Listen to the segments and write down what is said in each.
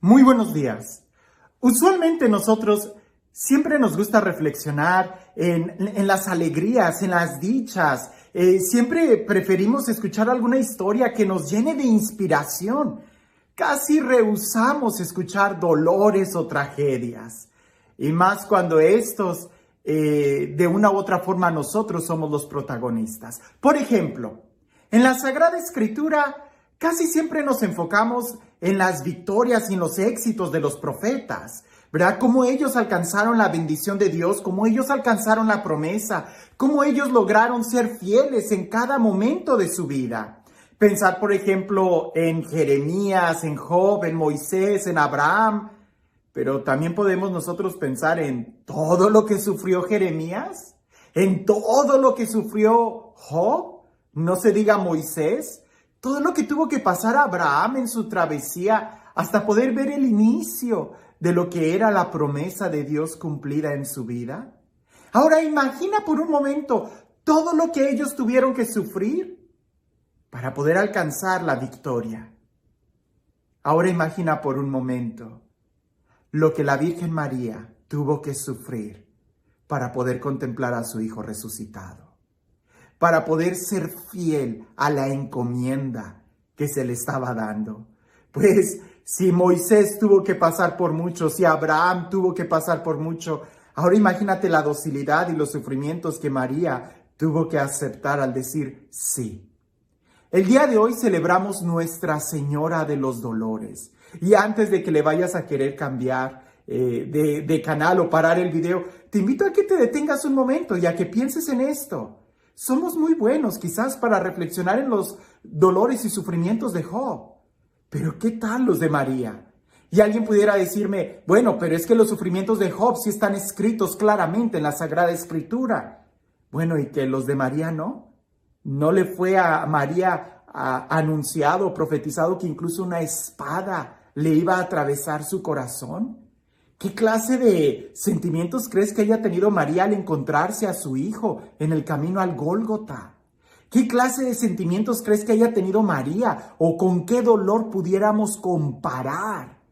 Muy buenos días. Usualmente nosotros siempre nos gusta reflexionar en las alegrías, en las dichas. Siempre preferimos escuchar alguna historia que nos llene de inspiración. Casi rehusamos escuchar dolores o tragedias. Y más cuando estos, de una u otra forma, nosotros somos los protagonistas. Por ejemplo, en la Sagrada Escritura casi siempre nos enfocamos en las victorias y en los éxitos de los profetas, ¿verdad? Cómo ellos alcanzaron la bendición de Dios, cómo ellos alcanzaron la promesa, cómo ellos lograron ser fieles en cada momento de su vida. Pensar, por ejemplo, en Jeremías, en Job, en Moisés, en Abraham, pero también podemos nosotros pensar en todo lo que sufrió Jeremías, en todo lo que sufrió Job, no se diga Moisés, todo lo que tuvo que pasar Abraham en su travesía hasta poder ver el inicio de lo que era la promesa de Dios cumplida en su vida. Ahora imagina por un momento todo lo que ellos tuvieron que sufrir para poder alcanzar la victoria. Ahora imagina por un momento lo que la Virgen María tuvo que sufrir para poder contemplar a su Hijo resucitado, para poder ser fiel a la encomienda que se le estaba dando. Pues si Moisés tuvo que pasar por mucho, si Abraham tuvo que pasar por mucho, ahora imagínate la docilidad y los sufrimientos que María tuvo que aceptar al decir sí. El día de hoy celebramos Nuestra Señora de los Dolores. Y antes de que le vayas a querer cambiar de canal o parar el video, te invito a que te detengas un momento y a que pienses en esto. Somos muy buenos quizás para reflexionar en los dolores y sufrimientos de Job. Pero ¿qué tal los de María? Y alguien pudiera decirme, bueno, pero es que los sufrimientos de Job sí están escritos claramente en la Sagrada Escritura. Bueno, ¿y que los de María no? ¿No le fue a María anunciado, profetizado que incluso una espada le iba a atravesar su corazón? ¿Qué clase de sentimientos crees que haya tenido María al encontrarse a su hijo en el camino al Gólgota? ¿Qué clase de sentimientos crees que haya tenido María o con qué dolor pudiéramos comparar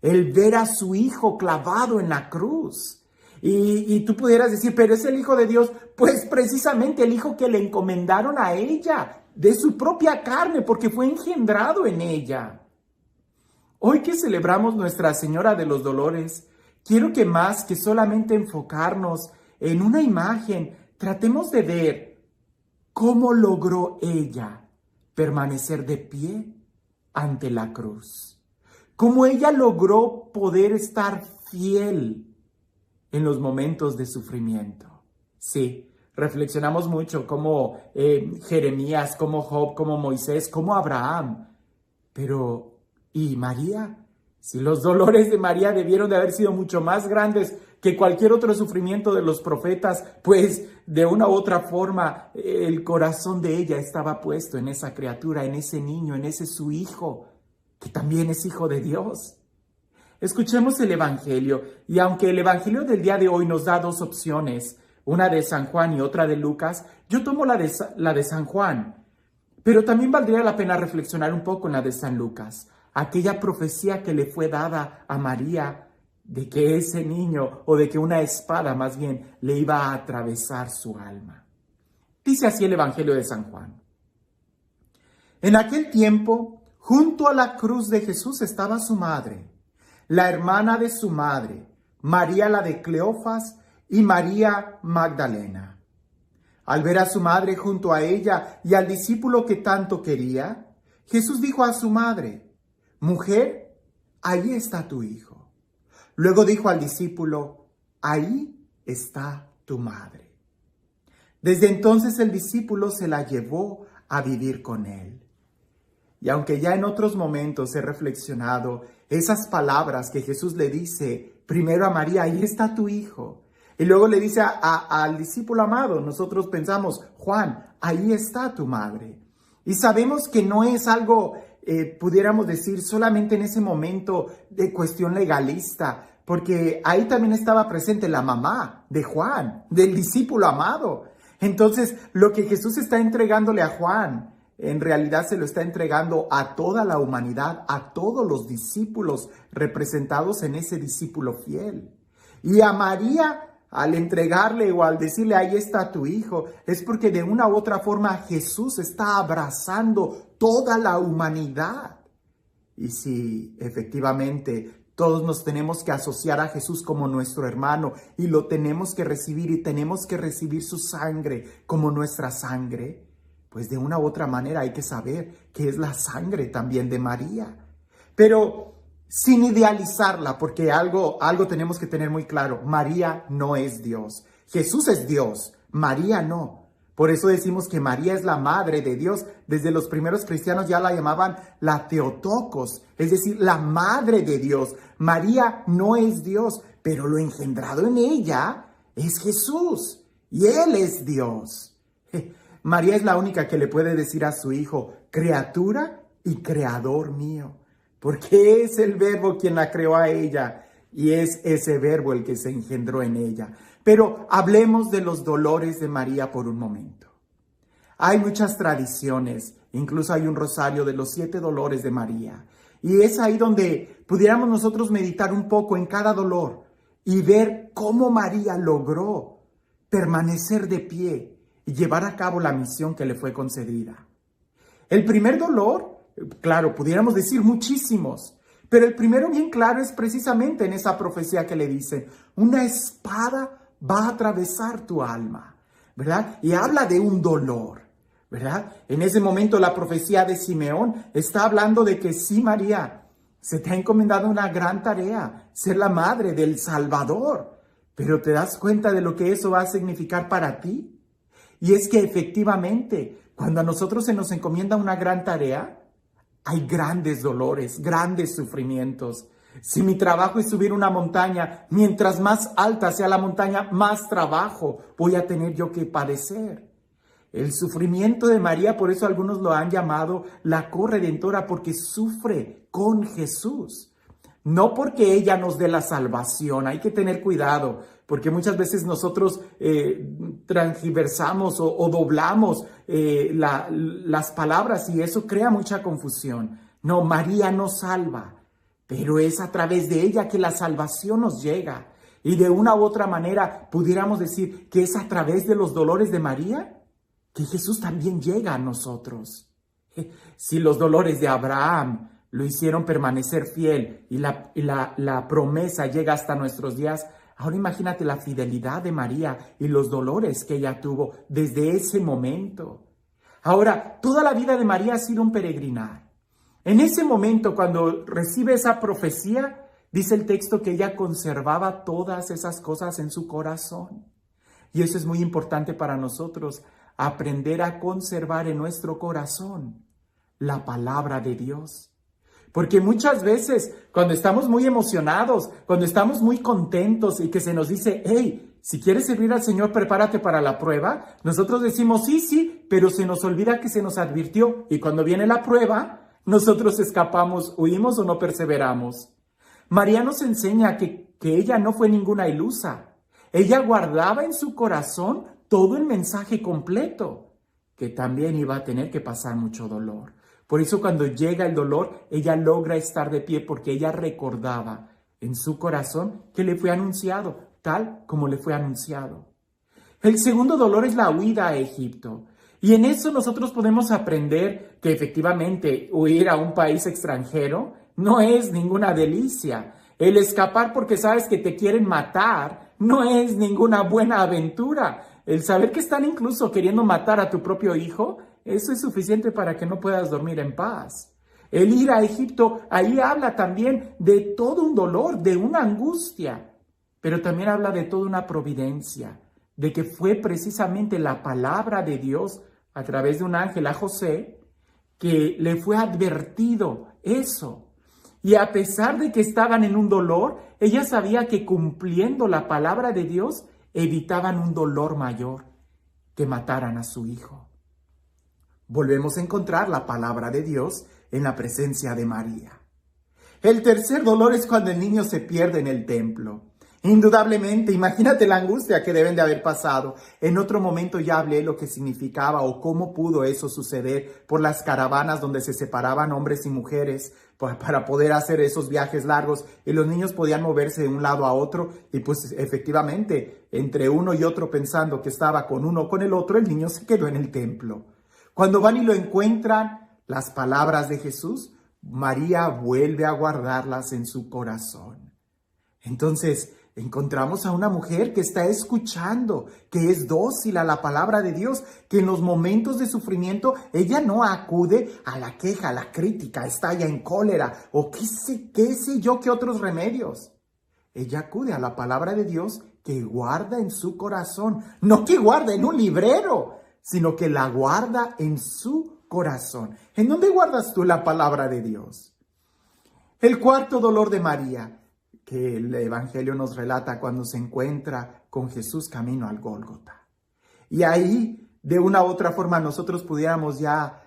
el ver a su hijo clavado en la cruz? Y tú pudieras decir, pero es el Hijo de Dios. Pues precisamente el hijo que le encomendaron a ella, de su propia carne, porque fue engendrado en ella. Hoy que celebramos Nuestra Señora de los Dolores, quiero que más que solamente enfocarnos en una imagen, tratemos de ver cómo logró ella permanecer de pie ante la cruz. Cómo ella logró poder estar fiel en los momentos de sufrimiento. Sí, reflexionamos mucho como Jeremías, como Job, como Moisés, como Abraham. Pero ¿y María? Si los dolores de María debieron de haber sido mucho más grandes que cualquier otro sufrimiento de los profetas, pues de una u otra forma el corazón de ella estaba puesto en esa criatura, en ese niño, en ese su hijo, que también es hijo de Dios. Escuchemos el Evangelio, y aunque el Evangelio del día de hoy nos da dos opciones, una de San Juan y otra de Lucas, yo tomo la de San Juan, pero también valdría la pena reflexionar un poco en la de San Lucas, aquella profecía que le fue dada a María de que ese niño, o de que una espada más bien, le iba a atravesar su alma. Dice así el Evangelio de San Juan. En aquel tiempo, junto a la cruz de Jesús estaba su madre, la hermana de su madre, María la de Cleofas y María Magdalena. Al ver a su madre junto a ella y al discípulo que tanto quería, Jesús dijo a su madre, «Mujer, ahí está tu hijo». Luego dijo al discípulo, «Ahí está tu madre». Desde entonces el discípulo se la llevó a vivir con él. Y aunque ya en otros momentos he reflexionado esas palabras que Jesús le dice primero a María, ahí está tu hijo, y luego le dice al discípulo amado, nosotros pensamos, Juan, ahí está tu madre. Y sabemos que no es algo, pudiéramos decir, solamente en ese momento de cuestión legalista, porque ahí también estaba presente la mamá de Juan, del discípulo amado. Entonces, lo que Jesús está entregándole a Juan en realidad se lo está entregando a toda la humanidad, a todos los discípulos representados en ese discípulo fiel. Y a María, al entregarle o al decirle, ahí está tu hijo, es porque de una u otra forma Jesús está abrazando toda la humanidad. Y si efectivamente todos nos tenemos que asociar a Jesús como nuestro hermano y lo tenemos que recibir y tenemos que recibir su sangre como nuestra sangre, pues de una u otra manera hay que saber que es la sangre también de María. Pero sin idealizarla, porque algo tenemos que tener muy claro: María no es Dios. Jesús es Dios, María no. Por eso decimos que María es la madre de Dios. Desde los primeros cristianos ya la llamaban la Theotokos, es decir, la madre de Dios. María no es Dios, pero lo engendrado en ella es Jesús y Él es Dios. María es la única que le puede decir a su hijo, criatura y creador mío, porque es el Verbo quien la creó a ella y es ese Verbo el que se engendró en ella. Pero hablemos de los dolores de María por un momento. Hay muchas tradiciones, incluso hay un rosario de los 7 dolores de María. Y es ahí donde pudiéramos nosotros meditar un poco en cada dolor y ver cómo María logró permanecer de pie y llevar a cabo la misión que le fue concedida. El primer dolor, claro, pudiéramos decir muchísimos, pero el primero bien claro es precisamente en esa profecía que le dice, una espada va a atravesar tu alma, ¿verdad? Y habla de un dolor, ¿verdad? En ese momento la profecía de Simeón está hablando de que sí, María, se te ha encomendado una gran tarea, ser la madre del Salvador, pero ¿te das cuenta de lo que eso va a significar para ti? Y es que efectivamente, cuando a nosotros se nos encomienda una gran tarea, hay grandes dolores, grandes sufrimientos. Si mi trabajo es subir una montaña, mientras más alta sea la montaña, más trabajo voy a tener yo que padecer. El sufrimiento de María, por eso algunos lo han llamado la corredentora, porque sufre con Jesús. No porque ella nos dé la salvación, hay que tener cuidado, porque muchas veces nosotros transgiversamos o doblamos las palabras y eso crea mucha confusión. No, María nos salva. Pero es a través de ella que la salvación nos llega. Y de una u otra manera pudiéramos decir que es a través de los dolores de María que Jesús también llega a nosotros. Si los dolores de Abraham lo hicieron permanecer fiel y la promesa llega hasta nuestros días, ahora imagínate la fidelidad de María y los dolores que ella tuvo desde ese momento. Ahora, toda la vida de María ha sido un peregrinar. En ese momento, cuando recibe esa profecía, dice el texto que ella conservaba todas esas cosas en su corazón. Y eso es muy importante para nosotros, aprender a conservar en nuestro corazón la palabra de Dios. Porque muchas veces, cuando estamos muy emocionados, cuando estamos muy contentos y que se nos dice, hey, si quieres servir al Señor, prepárate para la prueba, nosotros decimos, sí, pero se nos olvida que se nos advirtió. Y cuando viene la prueba, nosotros escapamos, huimos o no perseveramos. María nos enseña que ella no fue ninguna ilusa. Ella guardaba en su corazón todo el mensaje completo, que también iba a tener que pasar mucho dolor. Por eso cuando llega el dolor, ella logra estar de pie porque ella recordaba en su corazón que le fue anunciado, tal como le fue anunciado. El segundo dolor es la huida a Egipto. Y en eso nosotros podemos aprender que efectivamente huir a un país extranjero no es ninguna delicia. El escapar porque sabes que te quieren matar no es ninguna buena aventura. El saber que están incluso queriendo matar a tu propio hijo, eso es suficiente para que no puedas dormir en paz. El ir a Egipto, ahí habla también de todo un dolor, de una angustia, pero también habla de toda una providencia, de que fue precisamente la palabra de Dios a través de un ángel a José que le fue advertido eso. Y a pesar de que estaban en un dolor, ella sabía que cumpliendo la palabra de Dios evitaban un dolor mayor, que mataran a su hijo. Volvemos a encontrar la palabra de Dios en la presencia de María. El tercer dolor es cuando el niño se pierde en el templo. Indudablemente, imagínate la angustia que deben de haber pasado. En otro momento ya hablé lo que significaba o cómo pudo eso suceder por las caravanas donde se separaban hombres y mujeres para poder hacer esos viajes largos y los niños podían moverse de un lado a otro y pues efectivamente entre uno y otro pensando que estaba con uno o con el otro, el niño se quedó en el templo. Cuando van y lo encuentran, las palabras de Jesús, María vuelve a guardarlas en su corazón. Entonces, encontramos a una mujer que está escuchando, que es dócil a la palabra de Dios, que en los momentos de sufrimiento ella no acude a la queja, a la crítica, estalla en cólera o qué sé yo, qué otros remedios. Ella acude a la palabra de Dios que guarda en su corazón, no que guarda en un librero, sino que la guarda en su corazón. ¿En dónde guardas tú la palabra de Dios? El cuarto dolor de María, que el Evangelio nos relata cuando se encuentra con Jesús camino al Gólgota. Y ahí, de una u otra forma, nosotros pudiéramos ya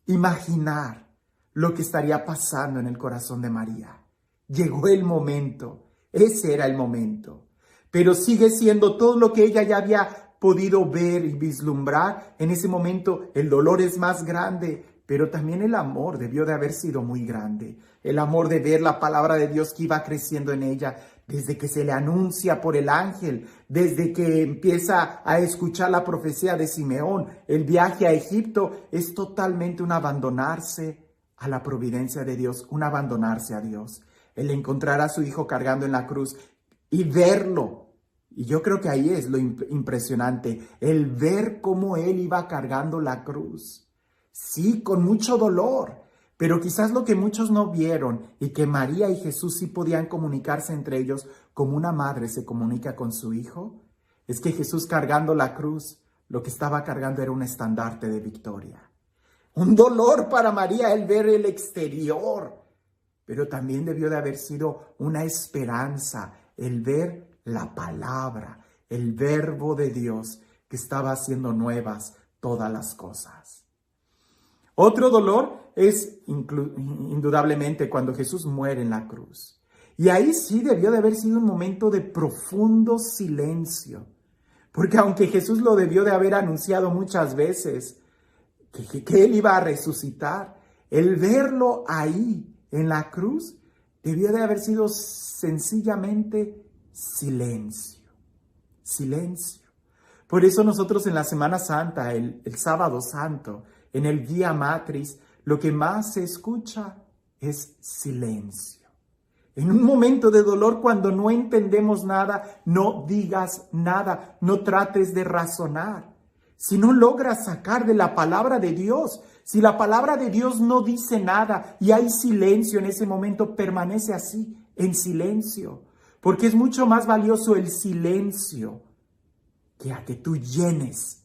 imaginar lo que estaría pasando en el corazón de María. Llegó el momento, ese era el momento, pero sigue siendo todo lo que ella ya había podido ver y vislumbrar. En ese momento el dolor es más grande, pero también el amor debió de haber sido muy grande. El amor de ver la palabra de Dios que iba creciendo en ella desde que se le anuncia por el ángel, desde que empieza a escuchar la profecía de Simeón. El viaje a Egipto es totalmente un abandonarse a la providencia de Dios, un abandonarse a Dios. El encontrar a su hijo cargando en la cruz y verlo. Y yo creo que ahí es lo impresionante, el ver cómo él iba cargando la cruz. Sí, con mucho dolor, pero quizás lo que muchos no vieron y que María y Jesús sí podían comunicarse entre ellos como una madre se comunica con su hijo, es que Jesús cargando la cruz, lo que estaba cargando era un estandarte de victoria. Un dolor para María el ver el exterior, pero también debió de haber sido una esperanza, el ver la palabra, el verbo de Dios que estaba haciendo nuevas todas las cosas. Otro dolor es indudablemente cuando Jesús muere en la cruz. Y ahí sí debió de haber sido un momento de profundo silencio. Porque aunque Jesús lo debió de haber anunciado muchas veces, que Él iba a resucitar, el verlo ahí en la cruz debió de haber sido sencillamente silencio. Silencio. Por eso nosotros en la Semana Santa, el Sábado Santo, en el Vía Matris, lo que más se escucha es silencio. En un momento de dolor, cuando no entendemos nada, no digas nada, no trates de razonar. Si no logras sacar de la palabra de Dios, si la palabra de Dios no dice nada y hay silencio en ese momento, permanece así, en silencio. Porque es mucho más valioso el silencio que a que tú llenes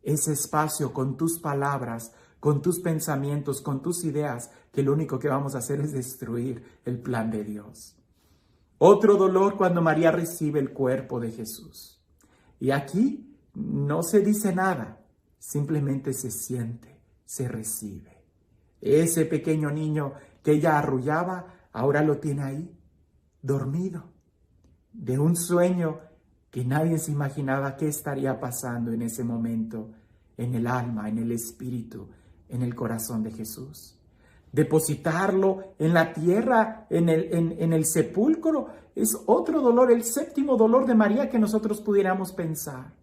ese espacio con tus palabras, con tus pensamientos, con tus ideas, que lo único que vamos a hacer es destruir el plan de Dios. Otro dolor cuando María recibe el cuerpo de Jesús. Y aquí no se dice nada, simplemente se siente, se recibe. Ese pequeño niño que ella arrullaba, ahora lo tiene ahí, dormido, de un sueño que nadie se imaginaba qué estaría pasando en ese momento, en el alma, en el espíritu, en el corazón de Jesús. Depositarlo en la tierra, en el sepulcro, es otro dolor, el séptimo dolor de María que nosotros pudiéramos pensar.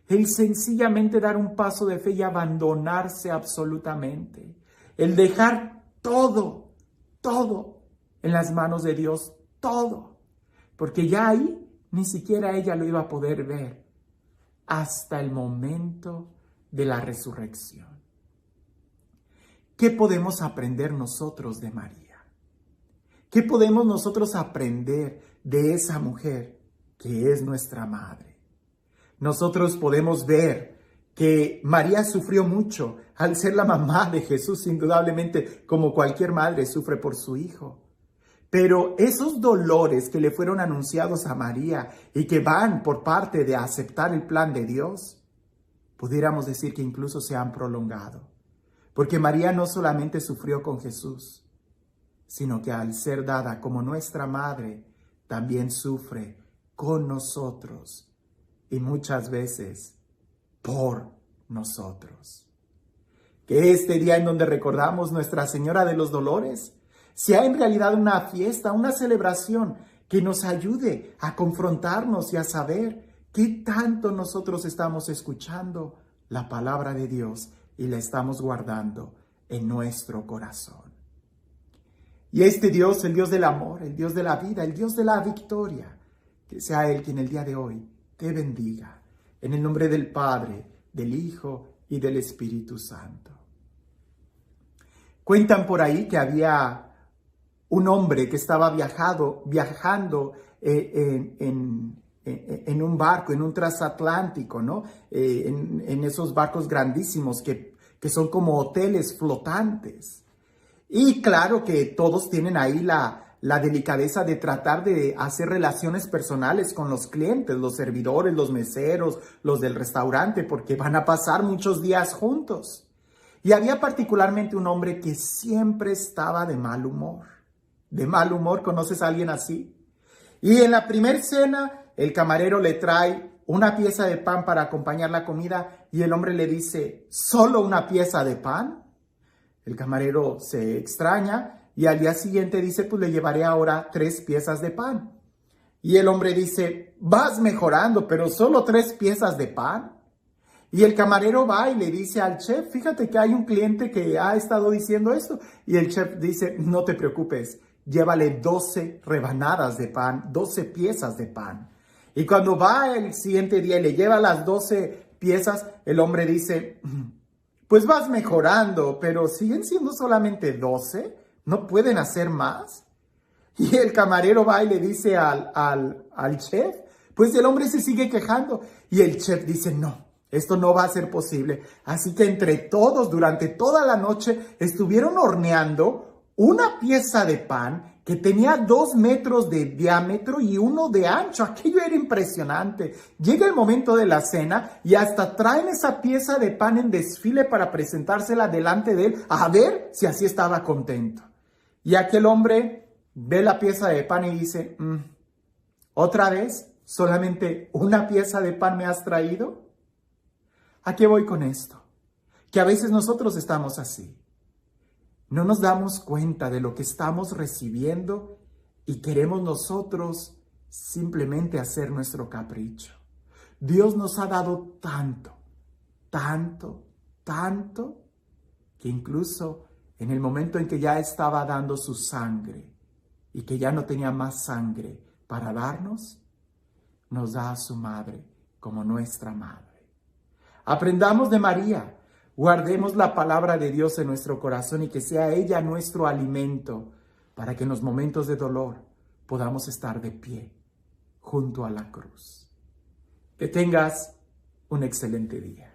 El sencillamente dar un paso de fe y abandonarse absolutamente. El dejar todo en las manos de Dios, todo. Porque ya ahí ni siquiera ella lo iba a poder ver hasta el momento de la resurrección. ¿Qué podemos aprender nosotros de María? ¿Qué podemos nosotros aprender de esa mujer que es nuestra madre? Nosotros podemos ver que María sufrió mucho al ser la mamá de Jesús, indudablemente, como cualquier madre sufre por su hijo. Pero esos dolores que le fueron anunciados a María y que van por parte de aceptar el plan de Dios, pudiéramos decir que incluso se han prolongado. Porque María no solamente sufrió con Jesús, sino que al ser dada como nuestra madre, también sufre con nosotros y muchas veces por nosotros. Que este día en donde recordamos Nuestra Señora de los Dolores sea en realidad una fiesta, una celebración que nos ayude a confrontarnos y a saber qué tanto nosotros estamos escuchando la palabra de Dios y la estamos guardando en nuestro corazón. Y este Dios, el Dios del amor, el Dios de la vida, el Dios de la victoria, que sea Él quien el día de hoy te bendiga. En el nombre del Padre, del Hijo y del Espíritu Santo. Cuentan por ahí que había un hombre que estaba viajando en un barco, en un transatlántico, ¿no? En esos barcos grandísimos que son como hoteles flotantes. Y claro que todos tienen ahí la delicadeza de tratar de hacer relaciones personales con los clientes, los servidores, los meseros, los del restaurante, porque van a pasar muchos días juntos. Y había particularmente un hombre que siempre estaba de mal humor. De mal humor, ¿conoces a alguien así? Y en la primera cena, el camarero le trae una pieza de pan para acompañar la comida y el hombre le dice, ¿solo una pieza de pan? El camarero se extraña y al día siguiente dice, pues le llevaré ahora 3 piezas de pan. Y el hombre dice, vas mejorando, pero solo 3 piezas de pan. Y el camarero va y le dice al chef, fíjate que hay un cliente que ha estado diciendo esto. Y el chef dice, no te preocupes, llévale 12 rebanadas de pan, 12 piezas de pan. Y cuando va el siguiente día y le lleva las 12 piezas, el hombre dice, pues vas mejorando, pero siguen siendo solamente 12, ¿no pueden hacer más? Y el camarero va y le dice al chef, pues el hombre se sigue quejando. Y el chef dice, no, esto no va a ser posible. Así que entre todos, durante toda la noche, estuvieron horneando una pieza de pan que tenía 2 metros de diámetro y 1 de ancho. Aquello era impresionante. Llega el momento de la cena y hasta traen esa pieza de pan en desfile para presentársela delante de él, a ver si así estaba contento. Y aquel hombre ve la pieza de pan y dice, ¿otra vez? ¿Solamente una pieza de pan me has traído? ¿A qué voy con esto? Que a veces nosotros estamos así. No nos damos cuenta de lo que estamos recibiendo y queremos nosotros simplemente hacer nuestro capricho. Dios nos ha dado tanto, tanto, tanto, que incluso en el momento en que ya estaba dando su sangre y que ya no tenía más sangre para darnos, nos da a su madre como nuestra madre. Aprendamos de María. Guardemos la palabra de Dios en nuestro corazón y que sea ella nuestro alimento para que en los momentos de dolor podamos estar de pie junto a la cruz. Que tengas un excelente día.